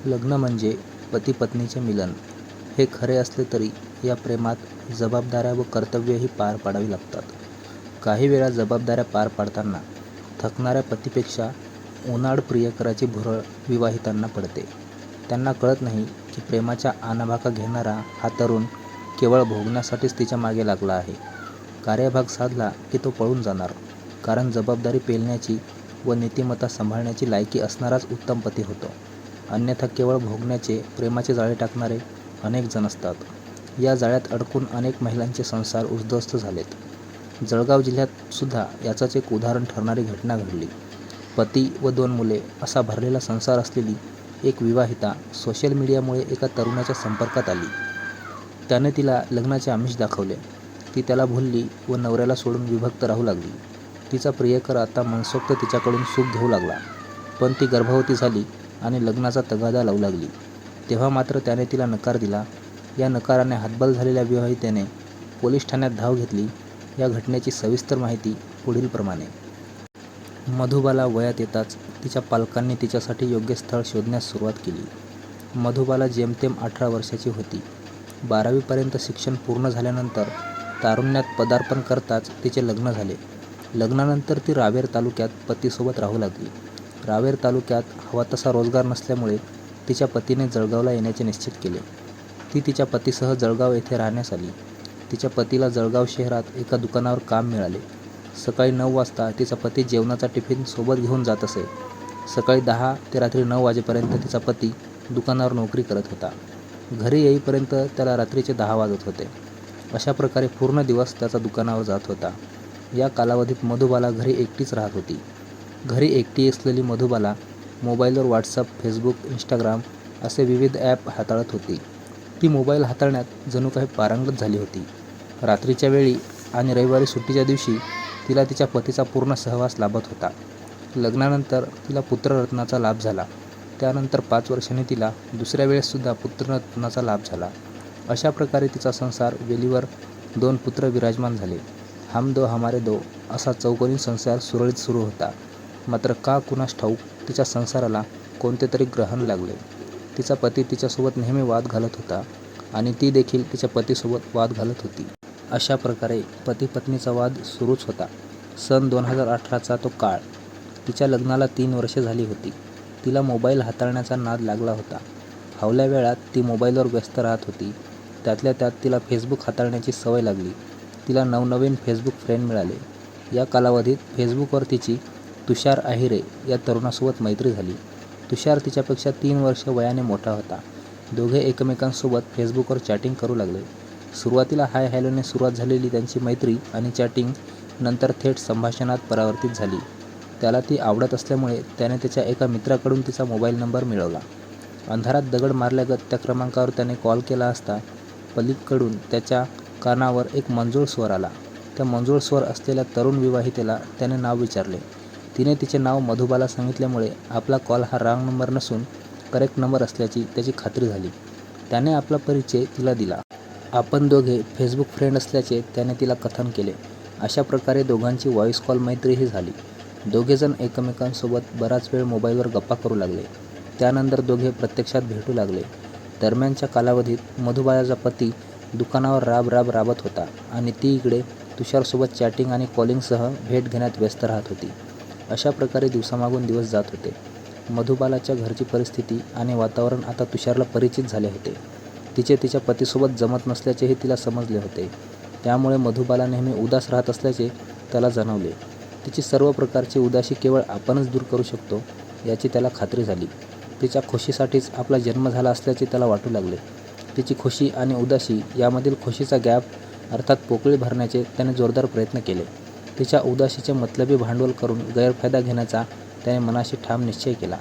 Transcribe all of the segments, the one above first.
लग्न म्हणजे पती पत्नीचे मिलन हे खरे असले तरी या प्रेमात जबाबदाऱ्या व कर्तव्यही पार पाडावी लागतात. काही वेळा जबाबदाऱ्या पार पाडताना थकणाऱ्या पतीपेक्षा उनाड प्रियकराची भुरळ विवाहितांना पडते. त्यांना कळत नाही की प्रेमाच्या आणाभाका घेणारा हा तरुण केवळ भोगण्यासाठीच तिच्या मागे लागला आहे. कार्यभाग साधला की तो पळून जाणार, कारण जबाबदारी पेलण्याची व नीतिमत्ता सांभाळण्याची लायकी असणाराच उत्तम पती होतो. अन्यथा केवळ भोगण्याचे प्रेमाचे जाळे टाकणारे अनेक जण असतात. या जाळ्यात अडकून अनेक महिलांचे संसार उद्ध्वस्त झालेत. जळगाव जिल्ह्यात सुद्धा याचंच एक उदाहरण ठरणारी घटना घडली. पती व 2 मुले असा भरलेला संसार असलेली एक विवाहिता सोशल मीडियामुळे एका तरुणाच्या संपर्कात आली. त्याने तिला लग्नाचे आमिष दाखवले. ती त्याला भुलली व नवऱ्याला सोडून विभक्त राहू लागली. तिचा प्रियकर आता मनसोक्त तिच्याकडून सुख घेऊ लागला. पण ती गर्भवती झाली आणि लग्नाचा तगादा लावू लागली. तेव्हा मात्र त्याने तिला नकार दिला. या नकाराने हतबल झालेल्या विवाहितेने पोलीस ठाण्यात धाव घेतली. या घटनेची सविस्तर माहिती पुढीलप्रमाणे. मधुबाला वयात येताच तिच्या पालकांनी तिच्यासाठी योग्य स्थळ शोधण्यास सुरुवात केली. मधुबाला जेमतेम 18 वर्षाची होती. 12वी पर्यंत शिक्षण पूर्ण झाल्यानंतर तारुण्यात पदार्पण करताच तिचे लग्न झाले. लग्नानंतर ती रावेर तालुक्यात पतीसोबत राहू लागली. रावेर तालुक्यात हवा तसा रोजगार नसल्यामुळे तिच्या पतीने जळगावला येण्याचे निश्चित केले. ती तिच्या पतीसह जळगाव येथे राहण्यास आली. तिच्या पतीला जळगाव शहरात एका दुकानावर काम मिळाले. सकाळी 9 वाजता तिचा पती जेवणाचा टिफिन सोबत घेऊन जात असे. सकाळी 10 ते रात्री 9 वाजेपर्यंत तिचा पती दुकानावर नोकरी करत होता. घरी येईपर्यंत त्याला रात्रीचे 10 वाजत होते. अशा प्रकारे पूर्ण दिवस त्याचा दुकानावर जात होता. या कालावधीत मधुबाला घरी एकटीच राहत होती. घरी एकटी असलेली मधुबाला मोबाईलवर व्हॉट्सअप, फेसबुक, इंस्टाग्राम असे विविध ॲप हाताळत होती. ती मोबाईल हाताळण्यात जणू काही पारंगत झाली होती. रात्रीच्या वेळी आणि रविवारी सुट्टीच्या दिवशी तिला तिच्या पतीचा पूर्ण सहवास लाभत होता. लग्नानंतर तिला पुत्ररत्नाचा लाभ झाला. त्यानंतर 5 वर्षांनी तिला दुसऱ्या वेळेससुद्धा पुत्ररत्नाचा लाभ झाला. अशा प्रकारे तिचा संसार वेलीवर 2 पुत्र विराजमान झाले. हम दो हमारे दो असा चौकोनी संसार सुरळीत सुरू होता. मात्र का कुणास ठाऊक तिच्या संसाराला कोणते तरी ग्रहण लागले. तिचा पती तिच्यासोबत नेहमी वाद घालत होता आणि ती देखील तिच्या पतीसोबत वाद घालत होती. अशा प्रकारे पती पत्नीचा वाद सुरूच होता. सन 2018चा तो काळ. तिच्या लग्नाला 3 वर्षे झाली होती. तिला मोबाईल हाताळण्याचा नाद लागला होता. फावल्या वेळात ती मोबाईलवर व्यस्त राहत होती. त्यातल्या त्यात तिला फेसबुक हाताळण्याची सवय लागली. तिला नवनवीन फेसबुक फ्रेंड मिळाले. या कालावधीत फेसबुकवर तिची तुषार आहिरे या तरुणासोबत मैत्री झाली. तुषार तिच्यापेक्षा 3 वर्ष वयाने मोठा होता. दोघे एकमेकांसोबत फेसबुकवर चॅटिंग करू लागले. सुरुवातीला हाय हॅलोने सुरुवात झालेली त्यांची मैत्री आणि चॅटिंग नंतर थेट संभाषणात परावर्तित झाली. त्याला ती आवडत असल्यामुळे त्याने त्याच्या एका मित्राकडून तिचा मोबाईल नंबर मिळवला. अंधारात दगड मारल्यागत त्या क्रमांकावर त्याने कॉल केला असता पलीकडून त्याच्या कानावर एक मंजूळ स्वर आला. त्या मंजूळ स्वर असलेल्या तरुण विवाहितेला त्याने नाव विचारले. तिने तिचे नाव मधुबाला सांगितल्यामुळे आपला कॉल हा रॉंग नंबर नसून करेक्ट नंबर असल्याची त्याची खात्री झाली. त्याने आपला परिचय तिला दिला. आपण दोघे फेसबुक फ्रेंड असल्याचे त्याने तिला कथन केले. अशा प्रकारे दोघांची व्हॉइस कॉल मैत्रीही झाली. दोघेजण एकमेकांसोबत बराच वेळ मोबाईलवर गप्पा करू लागले. त्यानंतर दोघे प्रत्यक्षात भेटू लागले. दरम्यानच्या कालावधीत मधुबालाचा पती दुकानावर राबत होता आणि ती इकडे तुषारसोबत चॅटिंग आणि कॉलिंगसह भेट घेण्यात व्यस्त राहत होती. अशा प्रकारे दिवसामागून दिवस जात होते. मधुबालाच्या घरची परिस्थिती आणि वातावरण आता तुषारला परिचित झाले होते. तिचे तिच्या पतीसोबत जमत नसल्याचेही तिला समजले होते. त्यामुळे मधुबाला नेहमी उदास राहत असल्याचे त्याला जाणवले. तिची सर्व प्रकारची उदासी केवळ आपणच दूर करू शकतो याची त्याला खात्री झाली. तिच्या खुशीसाठीच आपला जन्म झाला असल्याचे त्याला वाटू लागले. तिची खुशी आणि उदासी यामधील खुशीचा गॅप अर्थात पोकळी भरण्याचे त्याने जोरदार प्रयत्न केले. तिच्या उदासीचे मतलबी भांडवल करून गैरफायदा घेण्याचा त्याने मनाशी ठाम निश्चय केला.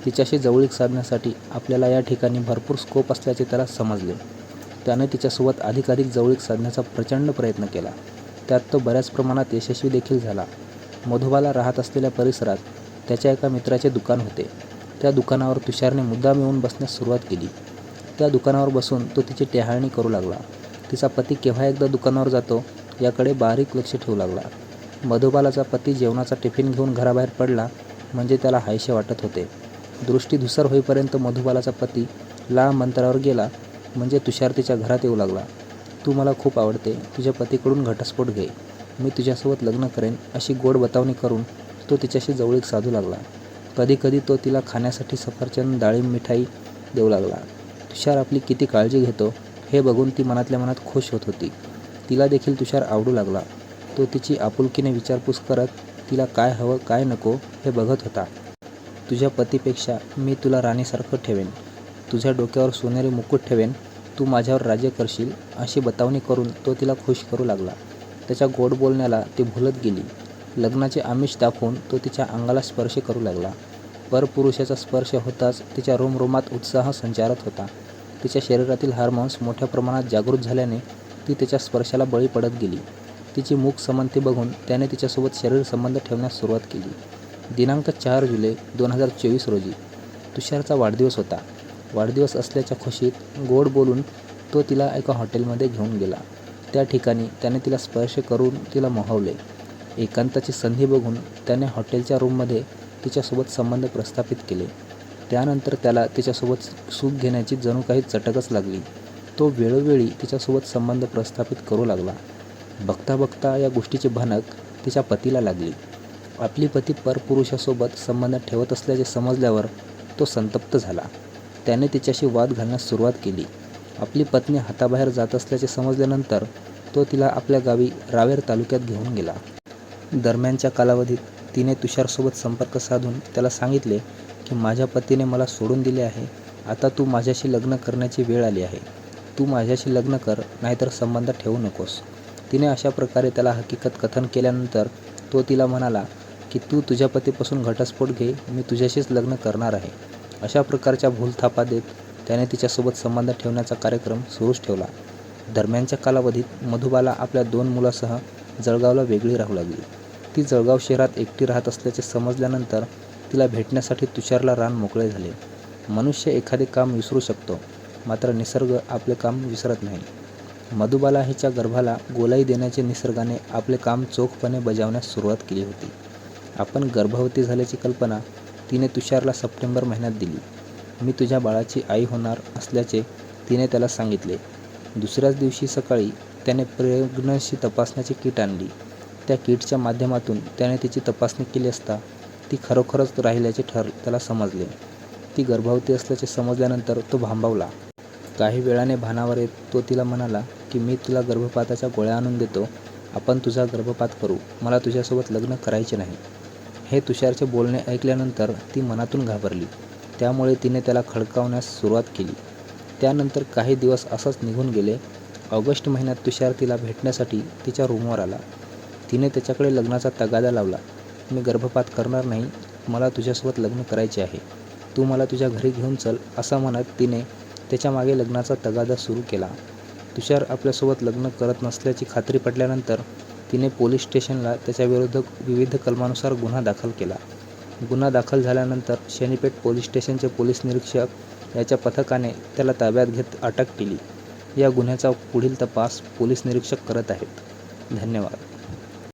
तिच्याशी जवळीक साधण्यासाठी आपल्याला या ठिकाणी भरपूर स्कोप असल्याचे त्याला समजले. त्याने तिच्यासोबत अधिकाधिक जवळीक साधण्याचा प्रचंड प्रयत्न केला. त्यात तो बऱ्याच प्रमाणात यशस्वी देखील झाला. मधुबाला राहत असलेल्या परिसरात त्याच्या एका मित्राचे दुकान होते. त्या दुकानावर तुषारने मुद्दाम येऊन बसण्यास सुरुवात केली. त्या दुकानावर बसून तो तिची टेहाळणी करू लागला. तिचा पती केव्हा एकदा दुकानावर जातो याकडे बारीक लक्ष ठेवू लागला. मधुबालाचा पती जेवणाचा टिफिन घेऊन घराबाहेर पडला म्हणजे त्याला हायसे वाटत होते. दृष्टी धुसर होईपर्यंत मधुबालाचा पती लांब अंतरावर गेला म्हणजे तुषार तिच्या घरात येऊ लागला. तू मला खूप आवडते, तुझ्या पतीकडून घटस्फोट घे, मी तुझ्यासोबत लग्न करेन अशी गोड बतावणी करून तो तिच्याशी जवळीक साधू लागला. कधीकधी तो तिला खाण्यासाठी सफरचंद, डाळिंब, मिठाई देऊ लागला. तुषार आपली किती काळजी घेतो हे बघून ती मनातल्या मनात खुश होत होती. तिला देखील तुषार आवडू लागला. तो तिची आपुलकीने विचारपूस करत तिला काय हवं काय नको हे बघत होता. तुझ्या पतीपेक्षा मी तुला राणीसारखं ठेवेन, तुझ्या डोक्यावर सोनेरी मुकुट ठेवेन, तू माझ्यावर राज्य करशील अशी बतावणी करून तो तिला खुश करू लागला. त्याच्या गोड बोलण्याला ती भुलत गेली. लग्नाचे आमिष दाखवून तो तिच्या अंगाला स्पर्श करू लागला. परपुरुषाचा स्पर्श होताच तिच्या रोमरोमात उत्साह संचारत होता. तिच्या शरीरातील हार्मोन्स मोठ्या प्रमाणात जागृत झाल्याने ती त्याच्या स्पर्शाला बळी पडत गेली. तिची मूक समंती बघून त्याने तिच्यासोबत शरीर संबंध ठेवण्यास सुरुवात केली. दिनांक 4 जुलै 2024 रोजी तुषारचा वाढदिवस होता. वाढदिवस असल्याच्या खुशीत गोड बोलून तो तिला एका हॉटेलमध्ये घेऊन गेला. त्या ठिकाणी त्याने तिला स्पर्श करून तिला मोहवले. एकांताची संधी बघून त्याने हॉटेलच्या रूममध्ये तिच्यासोबत संबंध प्रस्थापित केले. त्यानंतर त्याला तिच्यासोबत सुख घेण्याची जणू काही चटकच लागली. तो वेळोवेळी तिच्यासोबत संबंध प्रस्थापित करू लागला. बघता बघता या गोष्टीची भनक तिच्या पतीला लागली. आपली पती परपुरुषासोबत संबंध ठेवत असल्याचे समजल्यावर तो संतप्त झाला. त्याने तिच्याशी वाद घालण्यास सुरुवात केली. आपली पत्नी हाताबाहेर जात असल्याचे समजल्यानंतर तो तिला आपल्या गावी रावेर तालुक्यात घेऊन गेला. दरम्यानच्या कालावधीत तिने तुषारसोबत संपर्क साधून त्याला सांगितले की माझ्या पतीने मला सोडून दिले आहे, आता तू माझ्याशी लग्न करण्याची वेळ आली आहे, तू माझ्याशी लग्न कर, नाहीतर संबंध ठेवू नकोस. तिने अशा प्रकारे त्याला हकीकत कथन केल्यानंतर तो तिला म्हणाला की तू तुझ्या पतीपासून घटस्फोट घे, मी तुझ्याशीच लग्न करणार आहे. अशा प्रकारच्या भूलथापा देत त्याने तिच्यासोबत संबंध ठेवण्याचा कार्यक्रम सुरूच ठेवला. दरम्यानच्या कालावधीत मधुबाला आपल्या 2 मुलांसह जळगावला वेगळी राहू लागली. ती जळगाव शहरात एकटी राहत असल्याचे समजल्यानंतर तिला भेटण्यासाठी तुषारला रान मोकळे झाले. मनुष्य एखादे काम विसरू शकतो, मात्र निसर्ग आपले काम विसरत नाही. मधुबाला हिच्या गर्भाला गोलाई देण्याचे निसर्गाने आपले काम चोखपणे बजावण्यास सुरुवात केली होती. आपण गर्भवती झाल्याची कल्पना तिने तुषारला सप्टेंबर महिन्यात दिली. मी तुझ्या बाळाची आई होणार असल्याचे तिने त्याला सांगितले. दुसऱ्याच दिवशी सकाळी त्याने प्रेग्नन्सी तपासण्याची किट आणली. त्या किटच्या माध्यमातून त्याने तिची तपासणी केली असता ती खरोखरच राहिल्याचे त्याला समजले. ती गर्भवती असल्याचे समजल्यानंतर तो भांबावला. काही वेळाने भानावर येत तो तिला म्हणाला की मी तुला गर्भपाताच्या गोळ्या आणून देतो, आपण तुझा गर्भपात करू, मला तुझ्यासोबत लग्न करायचे नाही. हे तुषारचे बोलणे ऐकल्यानंतर ती मनातून घाबरली. त्यामुळे तिने त्याला खडकावण्यास सुरुवात केली. त्यानंतर काही दिवस असंच निघून गेले. ऑगस्ट महिन्यात तुषार तिला भेटण्यासाठी तिच्या रूमवर आला. तिने त्याच्याकडे लग्नाचा तगादा लावला. मी गर्भपात करणार नाही, मला तुझ्यासोबत लग्न करायचे आहे, तू मला तुझ्या घरी घेऊन चल, असं म्हणत तिने त्याच्या मागे लग्नाचा तगादा सुरू केला. तुषार आपल्यासोबत लग्न करत नसल्याची खात्री पटल्यानंतर तिने पोलीस स्टेशनला त्याच्याविरुद्ध विविध कलमानुसार गुन्हा दाखल केला. गुन्हा दाखल झाल्यानंतर शनीपेठ पोलीस स्टेशनचे पोलीस निरीक्षक याच्या पथकाने त्याला ताब्यात घेत अटक केली. या गुन्ह्याचा पुढील तपास पोलीस निरीक्षक करत आहेत. धन्यवाद.